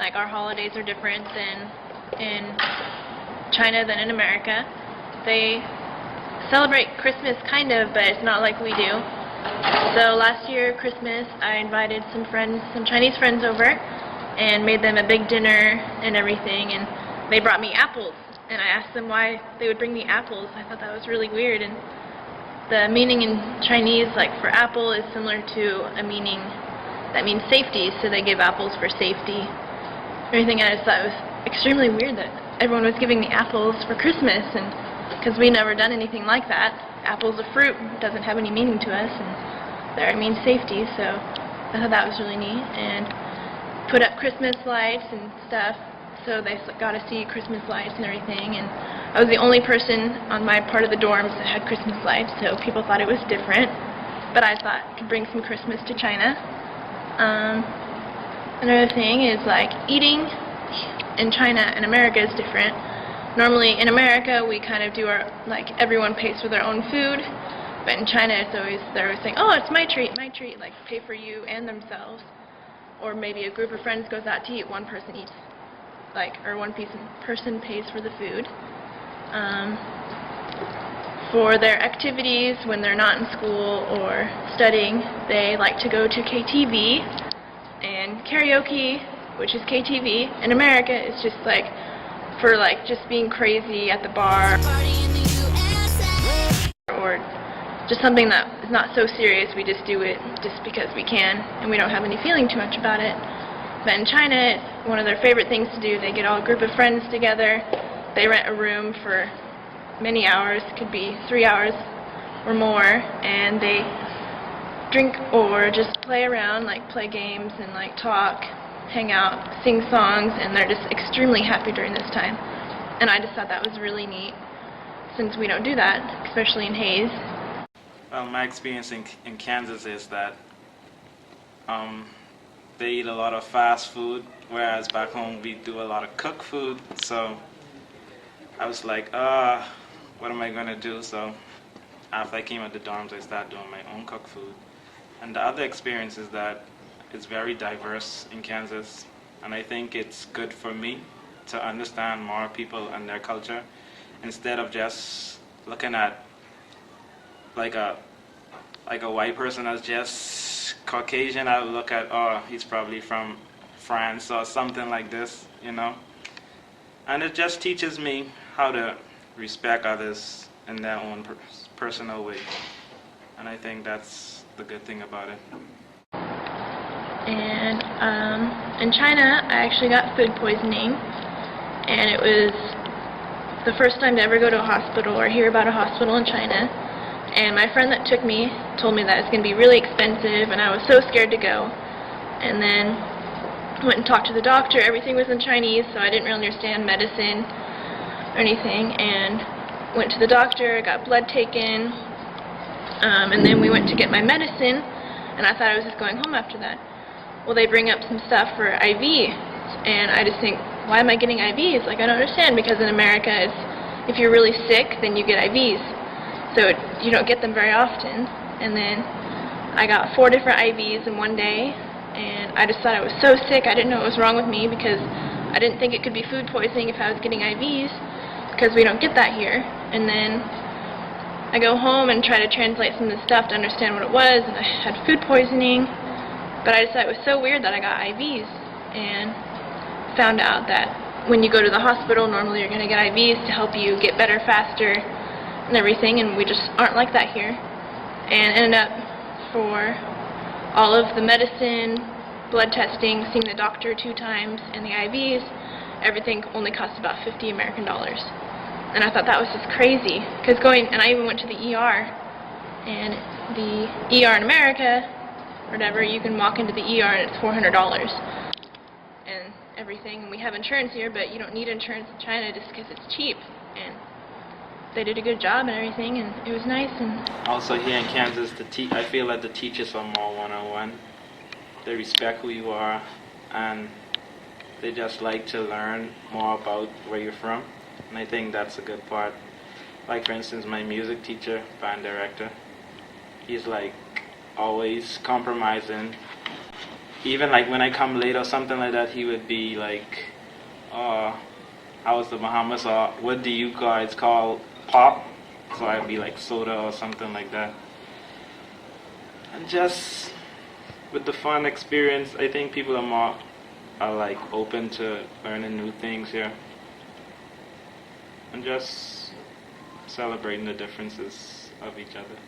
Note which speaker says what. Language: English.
Speaker 1: Like, our holidays are different than in China than in America. They celebrate Christmas kind of, but it's not like we do. So last year, Christmas, I invited some Chinese friends over and made them a big dinner and everything, and they brought me apples. And I asked them why they would bring me apples. I thought that was really weird, and the meaning in Chinese, like for apple, is similar to a meaning that means safety, so they give apples for safety. Everything, I just thought it was extremely weird that everyone was giving me apples for Christmas, and because we never done anything like that. Apple's a fruit, doesn't have any meaning to us, and there it means safety, so I thought that was really neat. And put up Christmas lights and stuff, so they got to see Christmas lights and everything, and I was the only person on my part of the dorms that had Christmas lights, so people thought it was different, but I thought I could bring some Christmas to China. Another thing is, like, eating in China and America is different. Normally in America we kind of do our, like, everyone pays for their own food, but in China it's always, they're always saying, oh, it's my treat, like pay for you and themselves. Or maybe a group of friends goes out to eat, one person eats, like, or one person pays for the food. For their activities, when they're not in school or studying, they like to go to KTV, and karaoke, which is KTV, in America is just like, for like just being crazy at the bar, or just something that is not so serious. We just do it just because we can, and we don't have any feeling too much about it. But in China, it's one of their favorite things to do. They get all a group of friends together, they rent a room for many hours, could be 3 hours or more, and they drink or just play around, like play games and like talk, hang out, sing songs, and they're just extremely happy during this time. And I just thought that was really neat, since we don't do that, especially in Hays.
Speaker 2: Well, my experience in Kansas is that they eat a lot of fast food, whereas back home we do a lot of cooked food. So I was like, what am I going to do? So after I came out the dorms, I started doing my own cooked food. And the other experience is that it's very diverse in Kansas, and I think it's good for me to understand more people and their culture, instead of just looking at like a white person as just Caucasian. I would look at, oh, he's probably from France or something like this, you know. And it just teaches me how to respect others in their own personal way, and I think that's the good thing about it.
Speaker 1: And in China, I actually got food poisoning, and it was the first time to ever go to a hospital or hear about a hospital in China. And my friend that took me told me that it's going to be really expensive, and I was so scared to go. And then went and talked to the doctor. Everything was in Chinese, so I didn't really understand medicine or anything. And went to the doctor, got blood taken, and then we went to get my medicine, and I thought I was just going home after that. Well, they bring up some stuff for IV, and I just think, why am I getting IVs? Like, I don't understand, because in America, it's, if you're really sick, then you get IVs. So you don't get them very often. And then I got 4 different IVs in one day, and I just thought I was so sick. I didn't know what was wrong with me, because I didn't think it could be food poisoning if I was getting IVs, because we don't get that here. And then I go home and try to translate some of the stuff to understand what it was, and I had food poisoning. But I just thought it was so weird that I got IVs, and found out that when you go to the hospital, normally you're going to get IVs to help you get better faster and everything, and we just aren't like that here. And ended up, for all of the medicine, blood testing, seeing the doctor 2 times, and the IVs, everything only cost about $50 American. And I thought that was just crazy, because and I even went to the ER, and the ER in America, whatever, you can walk into the ER and it's $400 and everything. And we have insurance here, but you don't need insurance in China just because it's cheap. And they did a good job and everything, and it was nice. And
Speaker 2: also here in Kansas, I feel that the teachers are more one-on-one. They respect who you are, and they just like to learn more about where you're from. And I think that's a good part. Like, for instance, my music teacher, band director, he's like always compromising even like when I come late or something like that, he would be like, "Oh, how was the Bahamas?" Or "What do you guys call pop?" So I'd be like soda or something like that. And just with the fun experience, I think people are like open to learning new things here, and just celebrating the differences of each other.